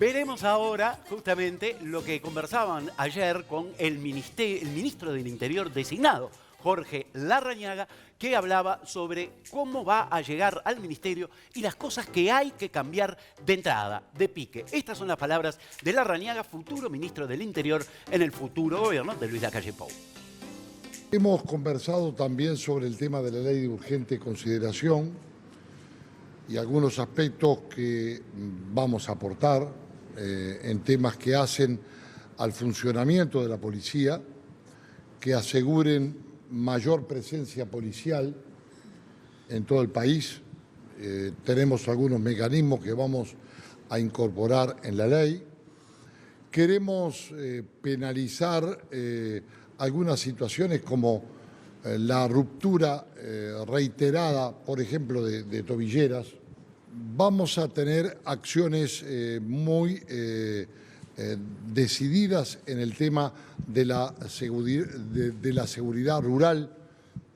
Veremos ahora justamente lo que conversaban ayer con el ministro del Interior designado, Jorge Larrañaga, que hablaba sobre cómo va a llegar al ministerio y las cosas que hay que cambiar de entrada, de pique. Estas son las palabras de Larrañaga, futuro ministro del Interior en el futuro gobierno de Luis Lacalle Pou. Hemos conversado también sobre el tema de la ley de urgente consideración y algunos aspectos que vamos a aportar en temas que hacen al funcionamiento de la policía, que aseguren mayor presencia policial en todo el país. Tenemos algunos mecanismos que vamos a incorporar en la ley. Queremos penalizar algunas situaciones como la ruptura reiterada, por ejemplo, de tobilleras. Vamos a tener acciones muy decididas en el tema de la seguridad rural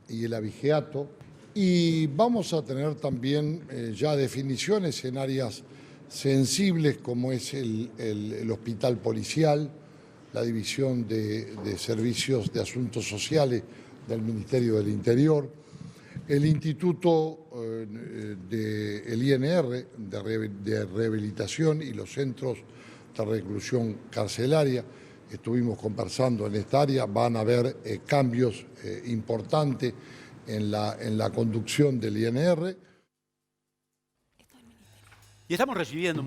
y el abigeato. Y vamos a tener también ya definiciones en áreas sensibles como es el hospital policial, la División de Servicios de Asuntos Sociales del Ministerio del Interior, el Instituto del INR de Rehabilitación y los centros de reclusión carcelaria. Estuvimos conversando en esta área, van a haber cambios importantes en la conducción del INR. Y estamos recibiendo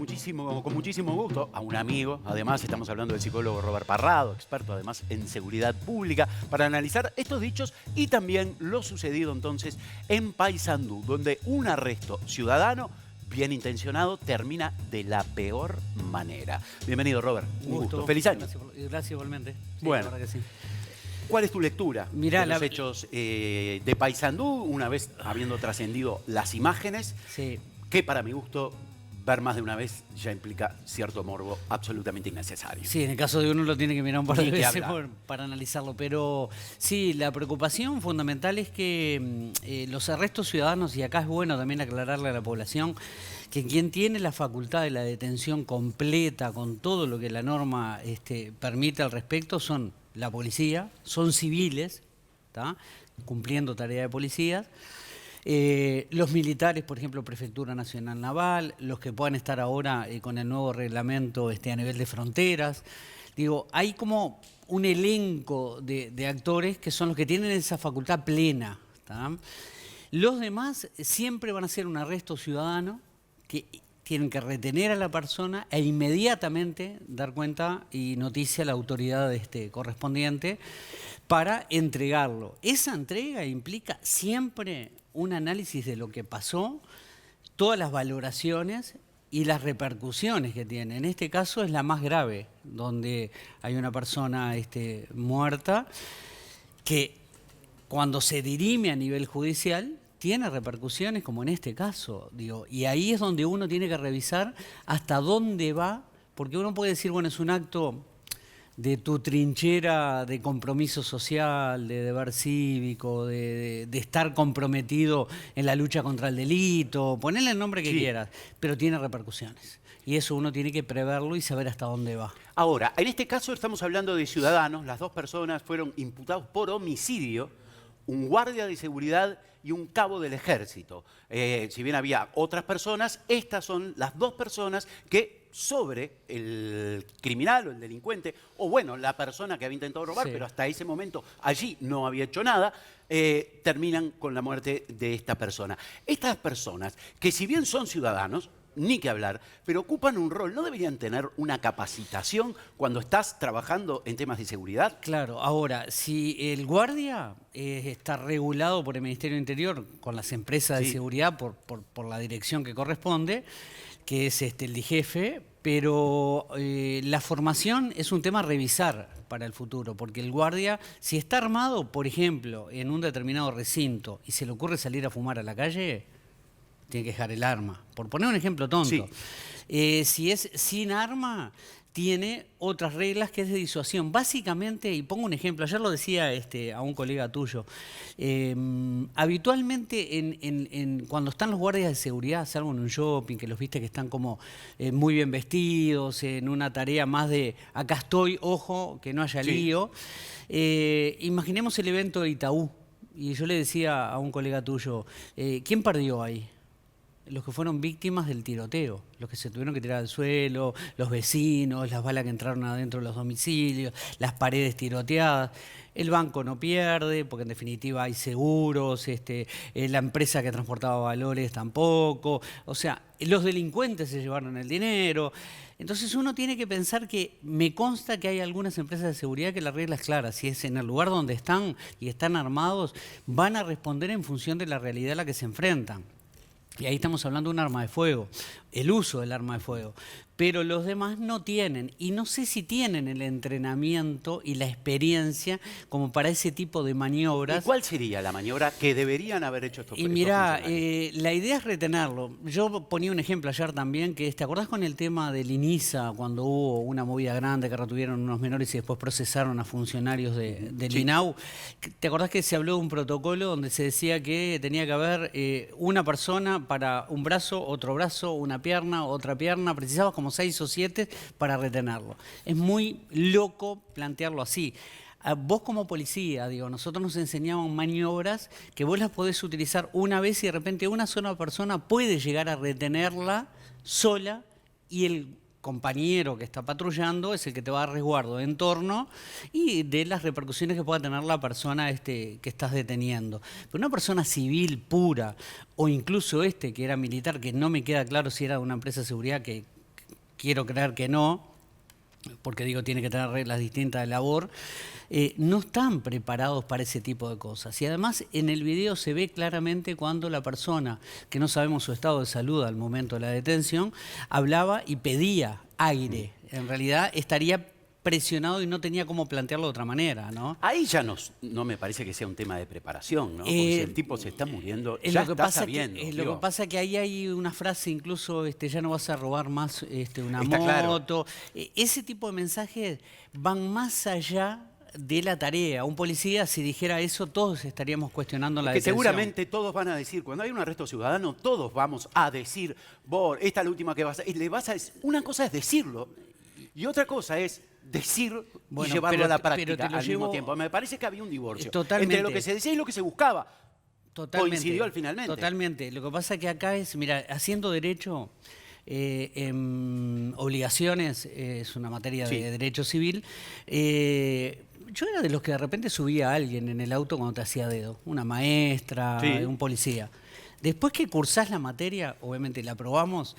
con muchísimo gusto a un amigo, además estamos hablando del psicólogo Robert Parrado, experto además en seguridad pública, para analizar estos dichos y también lo sucedido entonces en Paysandú, donde un arresto ciudadano bien intencionado termina de la peor manera. Bienvenido, Robert. Un gusto. Feliz año. Gracias igualmente. Sí, bueno. La verdad que sí. ¿Cuál es tu lectura de los hechos de Paysandú, una vez habiendo trascendido las imágenes, que para mi gusto ver más de una vez ya implica cierto morbo absolutamente innecesario? Sí, en el caso de uno lo tiene que mirar un par de veces para analizarlo, pero sí, la preocupación fundamental es que los arrestos ciudadanos, y acá es bueno también aclararle a la población, que quien tiene la facultad de la detención completa con todo lo que la norma permite al respecto son la policía, son civiles, ¿tá? Cumpliendo tarea de policías. Los militares, por ejemplo, Prefectura Nacional Naval, los que puedan estar ahora con el nuevo reglamento a nivel de fronteras. Digo, hay como un elenco de actores que son los que tienen esa facultad plena, ¿tá? Los demás siempre van a ser un arresto ciudadano que tienen que retener a la persona e inmediatamente dar cuenta y noticia a la autoridad correspondiente para entregarlo. Esa entrega implica siempre un análisis de lo que pasó, todas las valoraciones y las repercusiones que tiene. En este caso es la más grave, donde hay una persona muerta que cuando se dirime a nivel judicial tiene repercusiones como en este caso, digo, y ahí es donde uno tiene que revisar hasta dónde va, porque uno puede decir, bueno, es un acto de tu trinchera de compromiso social, de deber cívico, de estar comprometido en la lucha contra el delito, ponele el nombre que quieras, pero tiene repercusiones. Y eso uno tiene que preverlo y saber hasta dónde va. Ahora, en este caso estamos hablando de ciudadanos, las dos personas fueron imputados por homicidio, un guardia de seguridad y un cabo del ejército. Si bien había otras personas, estas son las dos personas que sobre el criminal o el delincuente, o bueno, la persona que había intentado robar, pero hasta ese momento allí no había hecho nada, terminan con la muerte de esta persona. Estas personas, que si bien son ciudadanos, ni que hablar, pero ocupan un rol, ¿no deberían tener una capacitación cuando estás trabajando en temas de seguridad? Claro, ahora, si el guardia está regulado por el Ministerio del Interior con las empresas de seguridad por la dirección que corresponde, que es el DIGEFE, pero la formación es un tema a revisar para el futuro, porque el guardia, si está armado, por ejemplo, en un determinado recinto y se le ocurre salir a fumar a la calle, tiene que dejar el arma. Por poner un ejemplo tonto. Si es sin arma, tiene otras reglas que es de disuasión. Básicamente, y pongo un ejemplo, ayer lo decía a un colega tuyo, habitualmente cuando están los guardias de seguridad, salvo en un shopping, que los viste que están como muy bien vestidos, en una tarea más de acá estoy, ojo, que no haya lío. Imaginemos el evento de Itaú, y yo le decía a un colega tuyo, ¿quién perdió ahí? Los que fueron víctimas del tiroteo, los que se tuvieron que tirar al suelo, los vecinos, las balas que entraron adentro de los domicilios, las paredes tiroteadas. El banco no pierde, porque en definitiva hay seguros, la empresa que transportaba valores tampoco. O sea, los delincuentes se llevaron el dinero. Entonces uno tiene que pensar que me consta que hay algunas empresas de seguridad que la regla es clara. Si es en el lugar donde están y están armados, van a responder en función de la realidad a la que se enfrentan. Y ahí estamos hablando de un arma de fuego, el uso del arma de fuego. Pero los demás no tienen, y no sé si tienen el entrenamiento y la experiencia como para ese tipo de maniobras. ¿Y cuál sería la maniobra que deberían haber hecho estos funcionarios? Y mirá, la idea es retenerlo. Yo ponía un ejemplo ayer también, que ¿te acordás con el tema del INISA, cuando hubo una movida grande que retuvieron unos menores y después procesaron a funcionarios del INAU? ¿Te acordás que se habló de un protocolo donde se decía que tenía que haber una persona para un brazo, otro brazo, una pierna, otra pierna? Precisabas como 6 o 7 para retenerlo. Es muy loco plantearlo así. Vos como policía, digo, nosotros nos enseñaban maniobras que vos las podés utilizar una vez y de repente una sola persona puede llegar a retenerla sola y el compañero que está patrullando es el que te va a dar resguardo de entorno y de las repercusiones que pueda tener la persona que estás deteniendo. Pero una persona civil pura, o incluso que era militar, que no me queda claro si era de una empresa de seguridad, que quiero creer que no, porque digo, tiene que tener reglas distintas de labor, no están preparados para ese tipo de cosas. Y además en el video se ve claramente cuando la persona, que no sabemos su estado de salud al momento de la detención, hablaba y pedía aire. En realidad estaría presionado y no tenía cómo plantearlo de otra manera, ¿no? Ahí ya no me parece que sea un tema de preparación, ¿no? Porque si el tipo se está muriendo, ya está sabiendo. Lo que pasa es que ahí hay una frase, incluso, ya no vas a robar más una moto. Claro. Ese tipo de mensajes van más allá de la tarea. Un policía, si dijera eso, todos estaríamos cuestionando la detención. Seguramente todos van a decir, cuando hay un arresto ciudadano, todos vamos a decir, vos, esta es la última que vas a... Y le vas a decir, una cosa es decirlo y otra cosa es decir y llevarlo a la práctica al mismo tiempo. Me parece que había un divorcio entre lo que se decía y lo que se buscaba. Coincidió finalmente. Totalmente. Lo que pasa que acá es, mira, haciendo derecho, obligaciones, es una materia de derecho civil, yo era de los que de repente subía a alguien en el auto cuando te hacía dedo, una maestra, un policía. Después que cursás la materia, obviamente la aprobamos,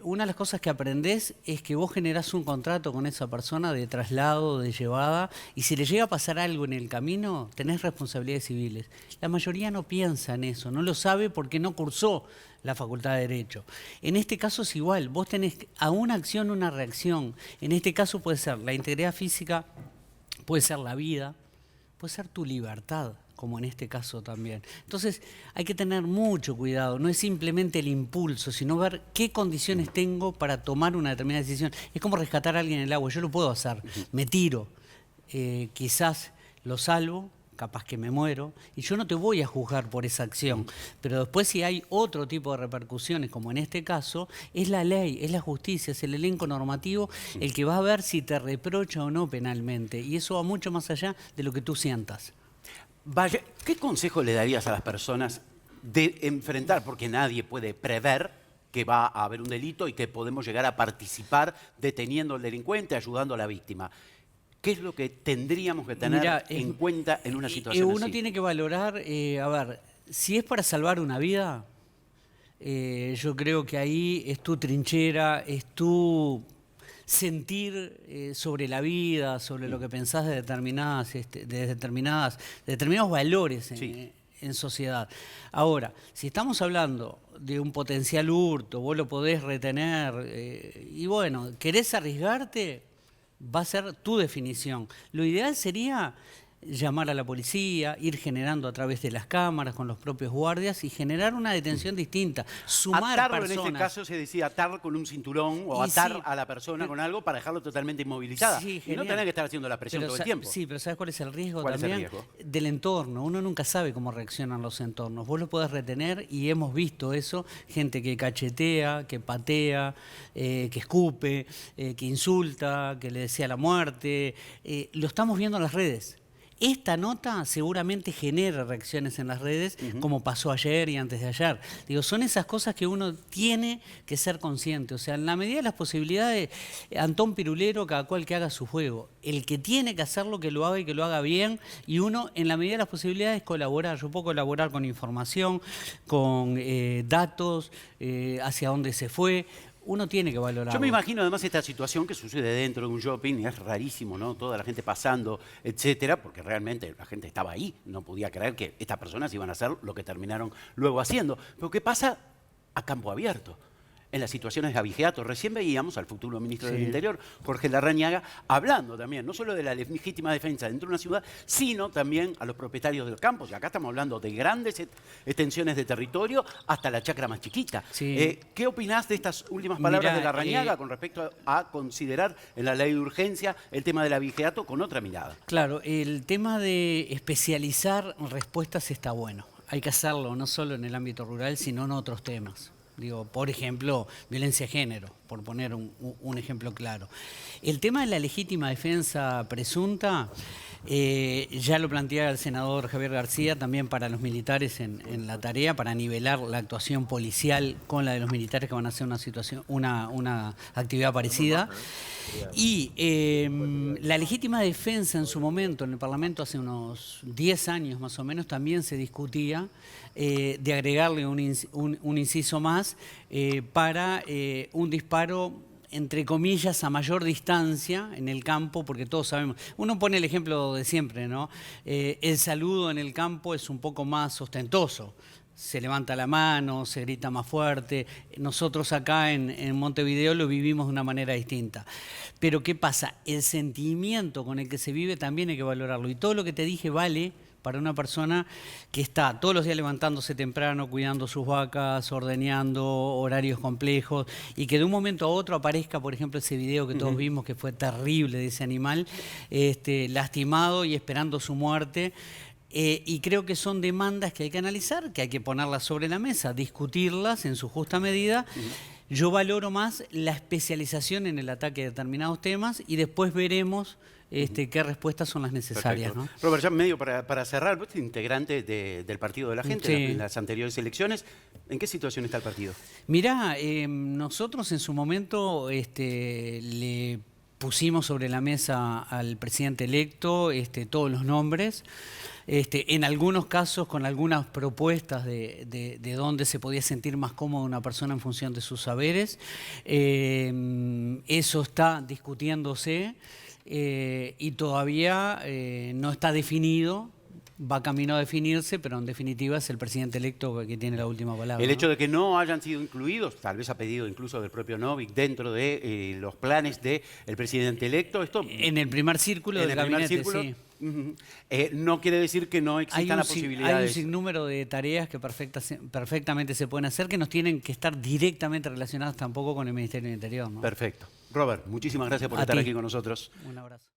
una de las cosas que aprendés es que vos generás un contrato con esa persona de traslado, de llevada, y si le llega a pasar algo en el camino, tenés responsabilidades civiles. La mayoría no piensa en eso, no lo sabe porque no cursó la Facultad de Derecho. En este caso es igual, vos tenés a una acción una reacción. En este caso puede ser la integridad física, puede ser la vida, puede ser tu libertad, como en este caso también. Entonces hay que tener mucho cuidado, no es simplemente el impulso, sino ver qué condiciones tengo para tomar una determinada decisión. Es como rescatar a alguien en el agua, yo lo puedo hacer, me tiro, quizás lo salvo, capaz que me muero, y yo no te voy a juzgar por esa acción, pero después si hay otro tipo de repercusiones, como en este caso, es la ley, es la justicia, es el elenco normativo el que va a ver si te reprocha o no penalmente, y eso va mucho más allá de lo que tú sientas. Vaya, ¿qué consejo le darías a las personas de enfrentar, porque nadie puede prever que va a haber un delito y que podemos llegar a participar deteniendo al delincuente, ayudando a la víctima? ¿Qué es lo que tendríamos que tener en cuenta en una situación así? Uno tiene que valorar, a ver, si es para salvar una vida, yo creo que ahí es tu trinchera, es tu sentir sobre la vida, sobre lo que pensás de determinados valores en sociedad. Ahora, si estamos hablando de un potencial hurto, vos lo podés retener, y bueno, ¿querés arriesgarte? Va a ser tu definición. Lo ideal sería llamar a la policía, ir generando a través de las cámaras con los propios guardias y generar una detención distinta, sumar atarlo, personas. en este caso se decía atar con un cinturón o atar a la persona con algo para dejarlo totalmente inmovilizada. Sí, y no tener que estar haciendo la presión todo el tiempo. Sí, pero ¿sabes cuál es el riesgo ¿Cuál también? es el riesgo? Del entorno. Uno nunca sabe cómo reaccionan los entornos. Vos lo podés retener y hemos visto eso, gente que cachetea, que patea, que escupe, que insulta, que le desea la muerte. Lo estamos viendo en las redes. Esta nota seguramente genera reacciones en las redes, como pasó ayer y antes de ayer. Digo, son esas cosas que uno tiene que ser consciente. O sea, en la medida de las posibilidades, Antón Pirulero, cada cual que haga su juego. El que tiene que hacerlo, que lo haga y que lo haga bien. Y uno, en la medida de las posibilidades, colaborar. Yo puedo colaborar con información, con datos, hacia dónde se fue. Uno tiene que valorarlo. Yo me imagino además esta situación que sucede dentro de un shopping, y es rarísimo, ¿no? Toda la gente pasando, etcétera, porque realmente la gente estaba ahí, no podía creer que estas personas iban a hacer lo que terminaron luego haciendo. Pero ¿qué pasa a campo abierto? En las situaciones de abigeato. Recién veíamos al futuro ministro del Interior, Jorge Larrañaga, hablando también, no solo de la legítima defensa dentro de una ciudad, sino también a los propietarios del campo. Y acá estamos hablando de grandes extensiones de territorio hasta la chacra más chiquita. Sí. ¿Qué opinás de estas últimas palabras de Larrañaga con respecto a considerar en la ley de urgencia el tema del abigeato con otra mirada? Claro, el tema de especializar respuestas está bueno. Hay que hacerlo no solo en el ámbito rural, sino en otros temas. Digo, por ejemplo, violencia de género, por poner un ejemplo claro. El tema de la legítima defensa presunta, ya lo plantea el senador Javier García, también para los militares en la tarea, para nivelar la actuación policial con la de los militares que van a hacer una actividad parecida. Y la legítima defensa en su momento en el Parlamento, hace unos 10 años más o menos, también se discutía de agregarle un inciso más para un disparo, entre comillas, a mayor distancia en el campo, porque todos sabemos, uno pone el ejemplo de siempre, ¿no? El saludo en el campo es un poco más ostentoso. Se levanta la mano, se grita más fuerte. Nosotros acá en Montevideo lo vivimos de una manera distinta. Pero ¿qué pasa? El sentimiento con el que se vive también hay que valorarlo. Y todo lo que te dije vale para una persona que está todos los días levantándose temprano, cuidando sus vacas, ordeñando, horarios complejos, y que de un momento a otro aparezca, por ejemplo, ese video que todos vimos que fue terrible de ese animal, lastimado y esperando su muerte. Y creo que son demandas que hay que analizar, que hay que ponerlas sobre la mesa, discutirlas en su justa medida. Yo valoro más la especialización en el ataque de determinados temas y después veremos qué respuestas son las necesarias, ¿no? Robert, ya medio para cerrar, vos sos integrante del Partido de la Gente en las anteriores elecciones. ¿En qué situación está el partido? Mirá, nosotros en su momento le pusimos sobre la mesa al presidente electo todos los nombres. En algunos casos con algunas propuestas de dónde se podía sentir más cómoda una persona en función de sus saberes. Eso está discutiéndose y todavía no está definido. Va camino a definirse, pero en definitiva es el presidente electo que tiene la última palabra. El hecho de que no hayan sido incluidos, tal vez a pedido incluso del propio Novik, dentro de los planes del presidente electo, esto... En el primer círculo del gabinete, sí. No quiere decir que no existan las posibilidades. Hay un sinnúmero de tareas que perfectamente se pueden hacer, que nos tienen que estar directamente relacionadas tampoco con el Ministerio del Interior, ¿no? Perfecto. Robert, muchísimas gracias por estar aquí con nosotros. Un abrazo.